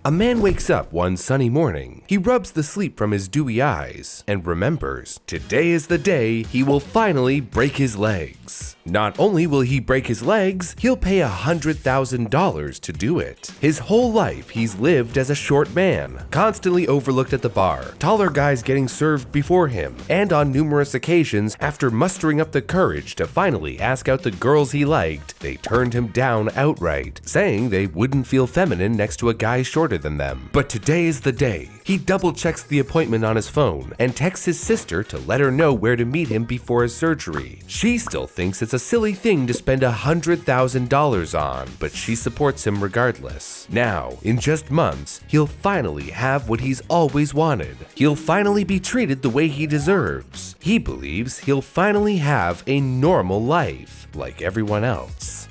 A man wakes up one sunny morning. He rubs the sleep from his dewy eyes and remembers today is the day he will finally break his legs. Not only will he break his legs, he'll pay $100,000 to do it. His whole life he's lived as a short man, constantly overlooked at the bar, taller guys getting served before him, and on numerous occasions, after mustering up the courage to finally ask out the girls he liked, they turned him down outright, saying they wouldn't feel feminine next to a guy shorter than them. But today is the day. He double-checks the appointment on his phone and texts his sister to let her know where to meet him before his surgery. She still thinks it's a silly thing to spend $100,000 on, but she supports him regardless. Now, in just months, he'll finally have what he's always wanted. He'll finally be treated the way he deserves. He believes he'll finally have a normal life, like everyone else.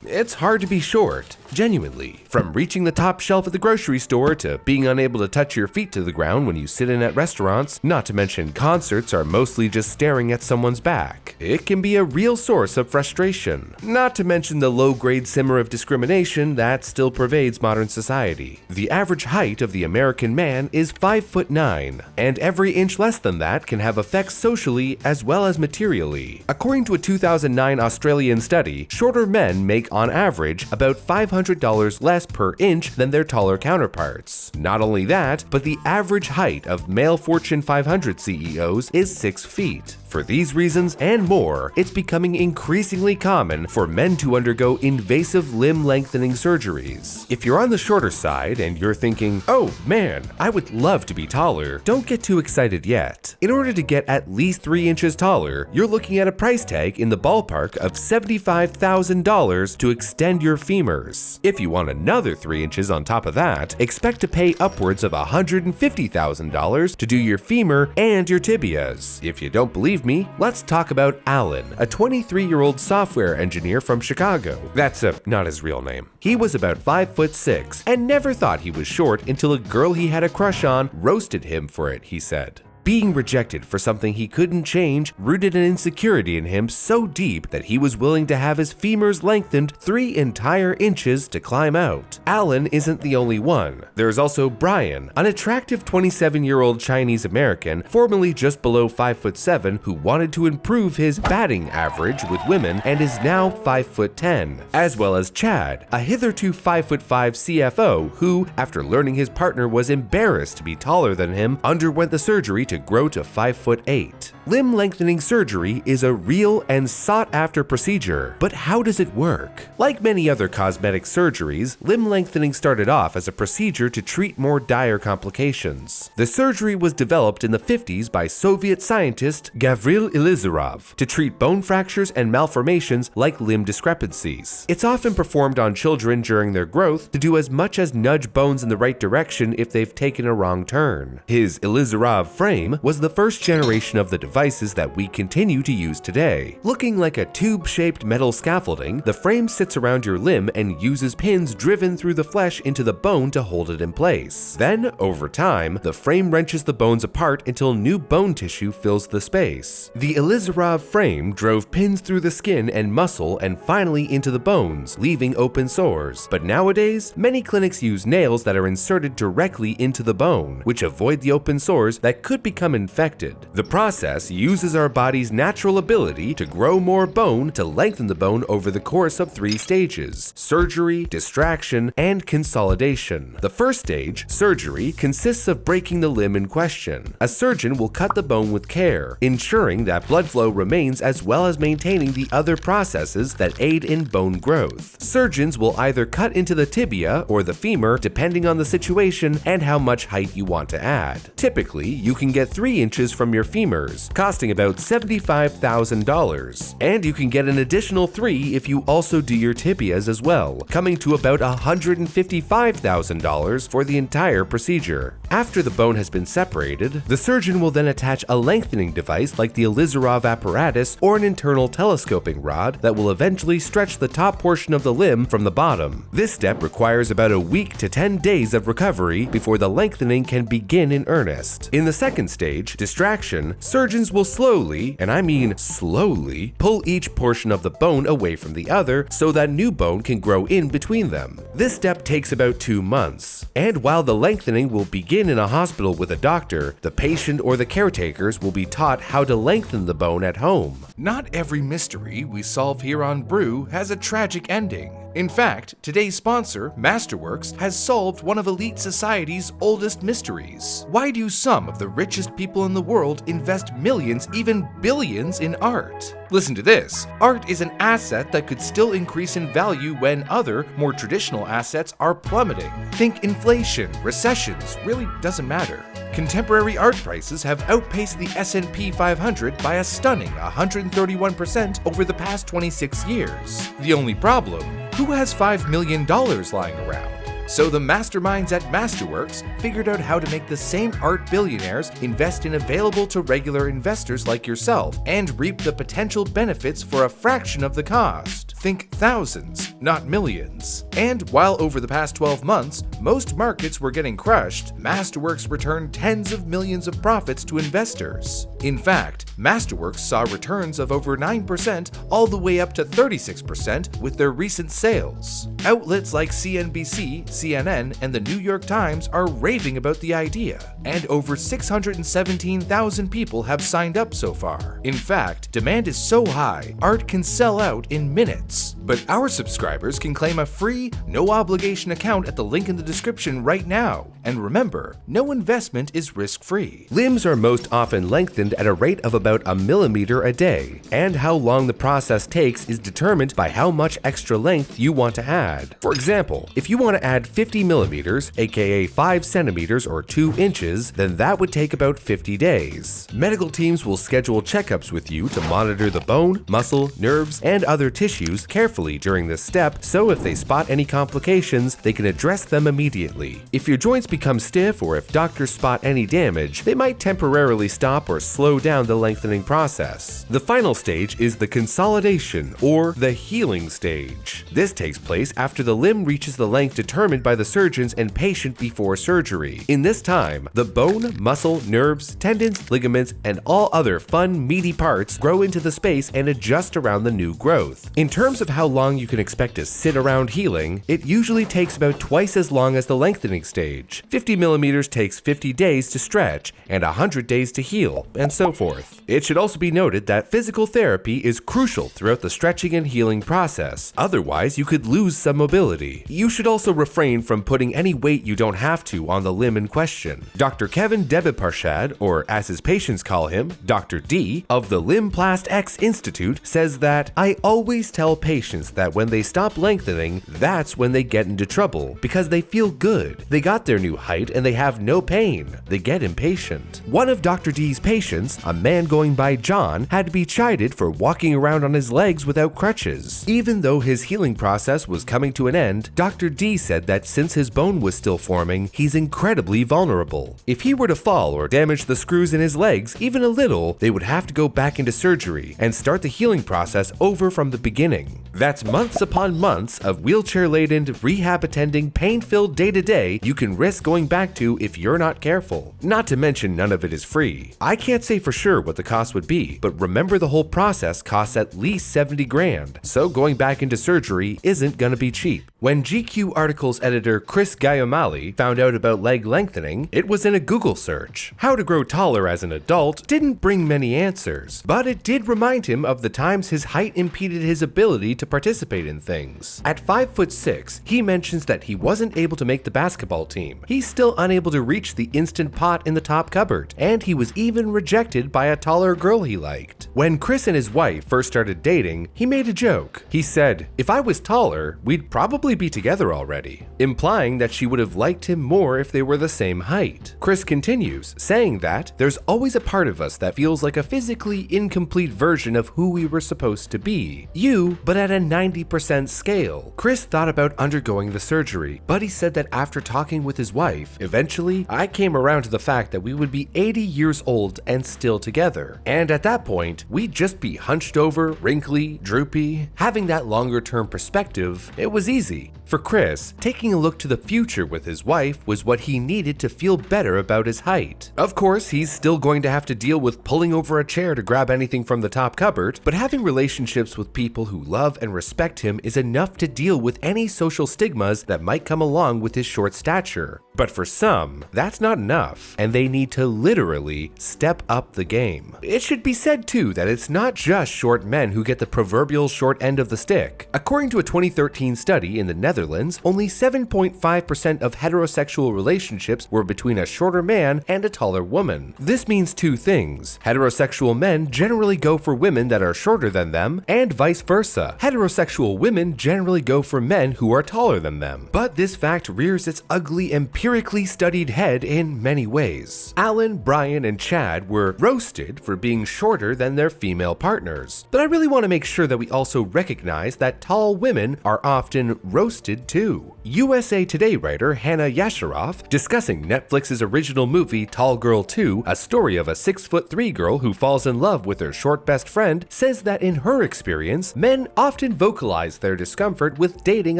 It's hard to be short, genuinely. From reaching the top shelf at the grocery store to being unable to touch your feet to the ground when you sit in at restaurants, not to mention concerts are mostly just staring at someone's back. It can be a real source of frustration, not to mention the low-grade simmer of discrimination that still pervades modern society. The average height of the American man is 5'9", and every inch less than that can have effects socially as well as materially. According to a 2009 Australian study, shorter men make on average about $500 less per inch than their taller counterparts. Not only that, but the average height of male Fortune 500 CEOs is 6 feet. For these reasons and more, it's becoming increasingly common for men to undergo invasive limb lengthening surgeries. If you're on the shorter side and you're thinking, oh man, I would love to be taller, don't get too excited yet. In order to get at least 3 inches taller, you're looking at a price tag in the ballpark of $75,000 to extend your femurs. If you want another 3 inches on top of that, expect to pay upwards of $150,000 to do your femur and your tibias. If you don't believe me, let's talk about Alan, a 23-year-old software engineer from Chicago. That's not his real name. He was about 5'6" and never thought he was short until a girl he had a crush on roasted him for it, he said. Being rejected for something he couldn't change rooted an insecurity in him so deep that he was willing to have his femurs lengthened 3 entire inches to climb out. Alan isn't the only one. There's also Brian, an attractive 27-year-old Chinese American, formerly just below 5'7", who wanted to improve his batting average with women and is now 5'10", as well as Chad, a hitherto 5'5" CFO who, after learning his partner was embarrassed to be taller than him, underwent the surgery to grow to 5'8". Limb lengthening surgery is a real and sought-after procedure, but how does it work? Like many other cosmetic surgeries, limb lengthening started off as a procedure to treat more dire complications. The surgery was developed in the 50s by Soviet scientist Gavril Ilizarov to treat bone fractures and malformations like limb discrepancies. It's often performed on children during their growth to do as much as nudge bones in the right direction if they've taken a wrong turn. His Ilizarov frame was the first generation of the devices that we continue to use today. Looking like a tube-shaped metal scaffolding, the frame sits around your limb and uses pins driven through the flesh into the bone to hold it in place. Then, over time, the frame wrenches the bones apart until new bone tissue fills the space. The Ilizarov frame drove pins through the skin and muscle and finally into the bones, leaving open sores. But nowadays, many clinics use nails that are inserted directly into the bone, which avoid the open sores that could become infected. The process uses our body's natural ability to grow more bone to lengthen the bone over the course of 3 stages: surgery, distraction, and consolidation. The first stage, surgery, consists of breaking the limb in question. A surgeon will cut the bone with care, ensuring that blood flow remains as well as maintaining the other processes that aid in bone growth. Surgeons will either cut into the tibia or the femur depending on the situation and how much height you want to add. Typically, you can get 3 inches from your femurs, costing about $75,000. And you can get an additional 3 if you also do your tibias as well, coming to about $155,000 for the entire procedure. After the bone has been separated, the surgeon will then attach a lengthening device like the Elizarov apparatus or an internal telescoping rod that will eventually stretch the top portion of the limb from the bottom. This step requires about a week to 10 days of recovery before the lengthening can begin in earnest. In the second stage, distraction, surgeons will slowly, and I mean slowly, pull each portion of the bone away from the other so that new bone can grow in between them. This step takes about 2 months. And while the lengthening will begin in a hospital with a doctor, the patient or the caretakers will be taught how to lengthen the bone at home. Not every mystery we solve here on Brew has a tragic ending. In fact, today's sponsor, Masterworks, has solved one of elite society's oldest mysteries. Why do some of the richest people in the world invest millions, even billions, in art? Listen to this. Art is an asset that could still increase in value when other, more traditional assets are plummeting. Think inflation, recessions, really doesn't matter. Contemporary art prices have outpaced the S&P 500 by a stunning 131% over the past 26 years. The only problem? Who has $5 million lying around? So the masterminds at Masterworks figured out how to make the same art billionaires invest in available to regular investors like yourself and reap the potential benefits for a fraction of the cost. Think thousands, not millions. And while over the past 12 months, most markets were getting crushed, Masterworks returned tens of millions of profits to investors. In fact, Masterworks saw returns of over 9% all the way up to 36% with their recent sales. Outlets like CNBC, CNN, and the New York Times are raving about the idea, and over 617,000 people have signed up so far. In fact, demand is so high, art can sell out in minutes. But our subscribers can claim a free, no-obligation account at the link in the description right now. And remember, no investment is risk-free. Limbs are most often lengthened at a rate of about a millimeter a day, and how long the process takes is determined by how much extra length you want to add. For example, if you want to add 50 millimeters, aka 5 centimeters or 2 inches, then that would take about 50 days. Medical teams will schedule checkups with you to monitor the bone, muscle, nerves, and other tissues carefully during this step, so if they spot any complications, they can address them immediately. If your joints become stiff or if doctors spot any damage, they might temporarily stop or slow down the lengthening process. The final stage is the consolidation or the healing stage. This takes place after the limb reaches the length determined by the surgeons and patient before surgery. In this time, the bone, muscle, nerves, tendons, ligaments, and all other fun, meaty parts grow into the space and adjust around the new growth. In terms of how long you can expect to sit around healing, it usually takes about twice as long as the lengthening stage. 50 millimeters takes 50 days to stretch and 100 days to heal, and so forth. It should also be noted that physical therapy is crucial throughout the stretching and healing process, otherwise you could lose some mobility. You should also refrain from putting any weight you don't have to on the limb in question. Dr. Kevin Deviparshad, or as his patients call him, Dr. D, of the Limplast X Institute, says that, "I always tell patients that when they stop lengthening, that's when they get into trouble, because they feel good. They got their new height and they have no pain. They get impatient." One of Dr. D's patients, a man going by John, had to be chided for walking around on his legs without crutches. Even though his healing process was coming to an end, Dr. D said that since his bone was still forming, he's incredibly vulnerable. If he were to fall or damage the screws in his legs even a little, they would have to go back into surgery and start the healing process over from the beginning. That's months upon months of wheelchair-laden, rehab-attending, pain-filled day-to-day you can risk going back to if you're not careful. Not to mention none of it is free. I can't say for sure what the cost would be, but remember the whole process costs at least 70 grand, so going back into surgery isn't gonna be cheap. When GQ articles editor Chris Guiamali found out about leg lengthening, it was in a Google search. How to grow taller as an adult didn't bring many answers, but it did remind him of the times his height impeded his ability to participate in things. At 5'6", he mentions that he wasn't able to make the basketball team. He's still unable to reach the Instant Pot in the top cupboard, and he was even rejected by a taller girl he liked. When Chris and his wife first started dating, he made a joke. He said, "If I was taller, we'd probably be together already." implying that she would have liked him more if they were the same height. Chris continues, saying that there's always a part of us that feels like a physically incomplete version of who we were supposed to be. You, but at a 90% scale. Chris thought about undergoing the surgery, but he said that after talking with his wife, eventually, I came around to the fact that we would be 80 years old and still together. And at that point, we'd just be hunched over, wrinkly, droopy. Having that longer term perspective, it was easy. For Chris, taking a look to the future with his wife was what he needed to feel better about his height. Of course, he's still going to have to deal with pulling over a chair to grab anything from the top cupboard, but having relationships with people who love and respect him is enough to deal with any social stigmas that might come along with his short stature. But for some, that's not enough, and they need to literally step up the game. It should be said too that it's not just short men who get the proverbial short end of the stick. According to a 2013 study in the Netherlands, only 7.5% of heterosexual relationships were between a shorter man and a taller woman. This means two things. Heterosexual men generally go for women that are shorter than them, and vice versa. Heterosexual women generally go for men who are taller than them. But this fact rears its ugly, empirically studied head in many ways. Alan, Brian, and Chad were roasted for being shorter than their female partners. But I really want to make sure that we also recognize that tall women are often roasted too. USA Today writer Hannah Yasharoff, discussing Netflix's original movie Tall Girl 2, a story of a 6'3" girl who falls in love with her short best friend, says that in her experience, men often vocalize their discomfort with dating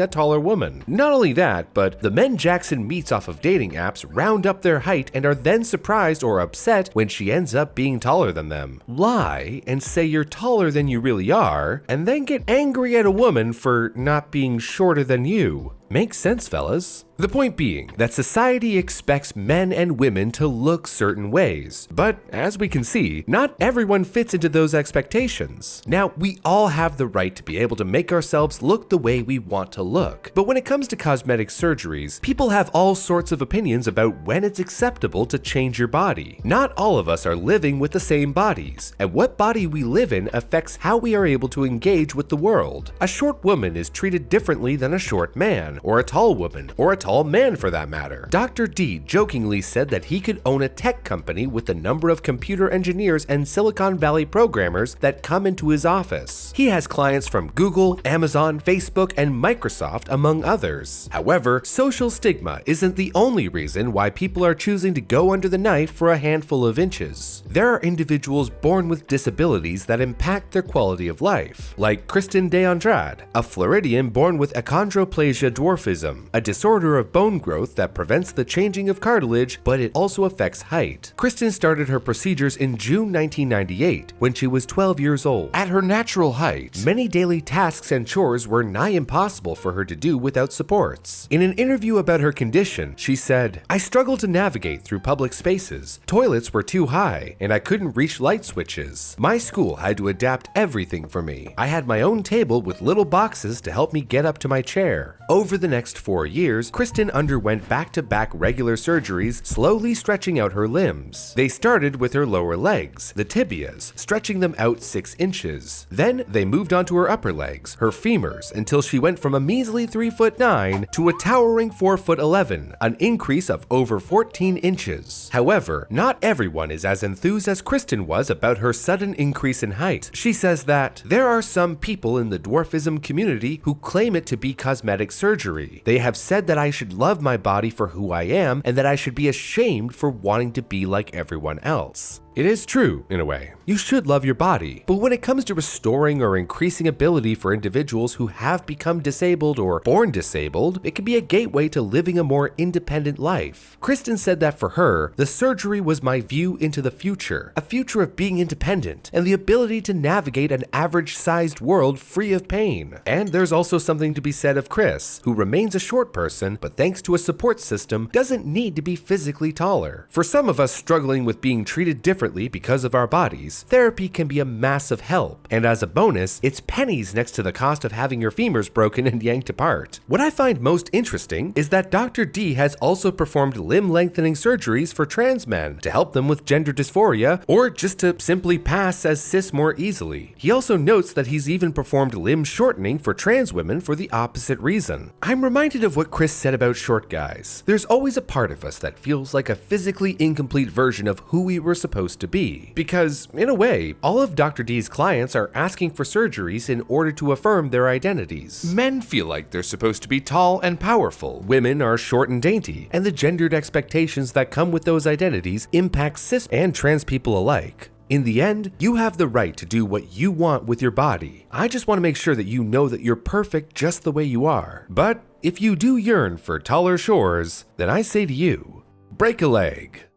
a taller woman. Not only that, but the men Jackson meets off of dating apps round up their height and are then surprised or upset when she ends up being taller than them. Lie and say you're taller than you really are, and then get angry at a woman for not being shorter than you. Makes sense, fellas. The point being that society expects men and women to look certain ways, but as we can see, not everyone fits into those expectations. Now, we all have the right to be able to make ourselves look the way we want to look, but when it comes to cosmetic surgeries, people have all sorts of opinions about when it's acceptable to change your body. Not all of us are living with the same bodies, and what body we live in affects how we are able to engage with the world. A short woman is treated differently than a short man, or a tall woman, or a tall man for that matter. Dr. D jokingly said that he could own a tech company with the number of computer engineers and Silicon Valley programmers that come into his office. He has clients from Google, Amazon, Facebook, and Microsoft, among others. However, social stigma isn't the only reason why people are choosing to go under the knife for a handful of inches. There are individuals born with disabilities that impact their quality of life, like Kristen De Andrade, a Floridian born with achondroplasia dwarfism, a disorder of bone growth that prevents the changing of cartilage, but it also affects height. Kristen started her procedures in June 1998 when she was 12 years old. At her natural height, many daily tasks and chores were nigh impossible for her to do without supports. In an interview about her condition, she said, "I struggled to navigate through public spaces. Toilets were too high, and I couldn't reach light switches. My school had to adapt everything for me. I had my own table with little boxes to help me get up to my chair." Over the next 4 years, Kristen underwent back-to-back regular surgeries, slowly stretching out her limbs. They started with her lower legs, the tibias, stretching them out 6 inches. Then they moved on to her upper legs, her femurs, until she went from a measly 3'9" to a towering 4'11", an increase of over 14 inches. However, not everyone is as enthused as Kristen was about her sudden increase in height. She says that there are some people in the dwarfism community who claim it to be cosmetic surgery. They have said that I should love my body for who I am and that I should be ashamed for wanting to be like everyone else. It is true, in a way. You should love your body. But when it comes to restoring or increasing ability for individuals who have become disabled or born disabled, it can be a gateway to living a more independent life. Kristen said that for her, the surgery was my view into the future, a future of being independent and the ability to navigate an average-sized world free of pain. And there's also something to be said of Chris, who remains a short person, but thanks to a support system, doesn't need to be physically taller. For some of us struggling with being treated differently differently because of our bodies, therapy can be a massive help, and as a bonus, it's pennies next to the cost of having your femurs broken and yanked apart. What I find most interesting is that Dr. D has also performed limb lengthening surgeries for trans men to help them with gender dysphoria or just to simply pass as cis more easily. He also notes that he's even performed limb shortening for trans women for the opposite reason. I'm reminded of what Chris said about short guys. There's always a part of us that feels like a physically incomplete version of who we were supposed to be. Because, in a way, all of Dr. D's clients are asking for surgeries in order to affirm their identities. Men feel like they're supposed to be tall and powerful, women are short and dainty, and the gendered expectations that come with those identities impact cis and trans people alike. In the end, you have the right to do what you want with your body. I just want to make sure that you know that you're perfect just the way you are. But if you do yearn for taller shores, then I say to you, break a leg.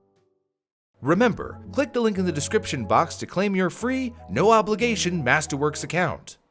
Remember, click the link in the description box to claim your free, no obligation Masterworks account.